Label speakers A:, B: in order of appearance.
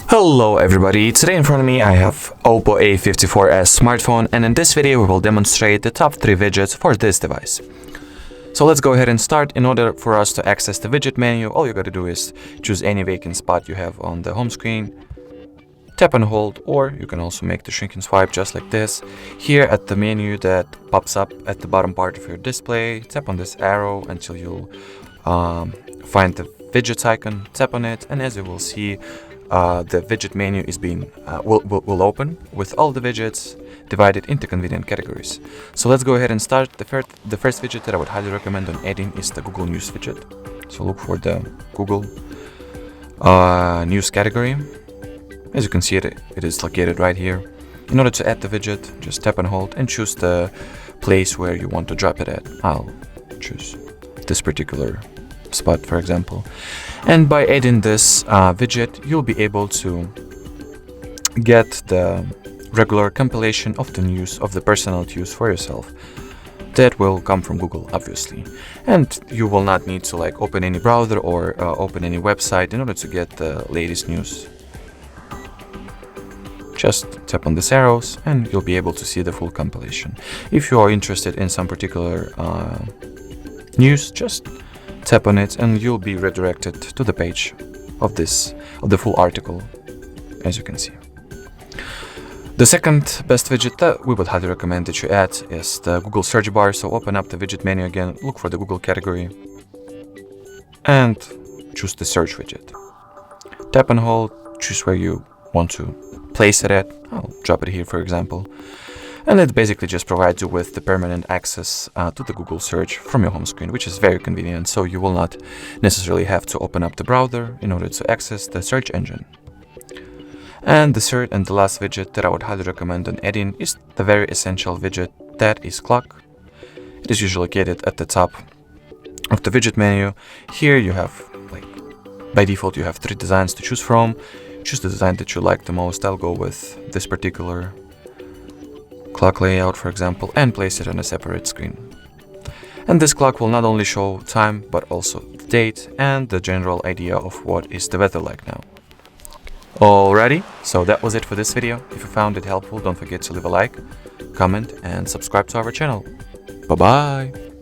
A: Hello everybody, today in front of me I have OPPO A54s smartphone, and in this video we will demonstrate the top 3 widgets for this device. So let's go ahead and start. In order for us to access the widget menu, all you gotta do is choose any vacant spot you have on the home screen, tap and hold, or you can also make the shrink and swipe just like this. Here at the menu that pops up at the bottom part of your display, tap on this arrow until you'll find the widgets icon, tap on it, and as you will see, the widget menu is will open with all the widgets divided into convenient categories. So let's go ahead and start. The first widget that I would highly recommend on adding is the Google News widget. So look for the Google News category. As you can see, it is located right here. In order to add the widget, just tap and hold and choose the place where you want to drop it at. I'll choose this particular spot, for example. And by adding this widget, you'll be able to get the regular compilation of the news of the personal news for yourself. That will come from Google, obviously. And you will not need to open any browser or open any website in order to get the latest news. Just tap on these arrows and you'll be able to see the full compilation. If you are interested in some particular news, just tap on it and you'll be redirected to the page of the full article, as you can see. The second best widget that we would highly recommend that you add is the Google search bar. So open up the widget menu again, look for the Google category, and choose the search widget. Tap and hold, choose where you want to place it at. I'll drop it here, for example. And it basically just provides you with the permanent access to the Google search from your home screen, which is very convenient. So you will not necessarily have to open up the browser in order to access the search engine. And the third and the last widget that I would highly recommend on adding is the very essential widget that is clock. It is usually located at the top of the widget menu. Here you have, by default, you have 3 designs to choose from. Choose the design that you like the most. I'll go with this particular clock layout, for example, and place it on a separate screen. And this clock will not only show time, but also the date and the general idea of what is the weather like now. Alrighty, so that was it for this video. If you found it helpful, don't forget to leave a like, comment, and subscribe to our channel. Bye bye!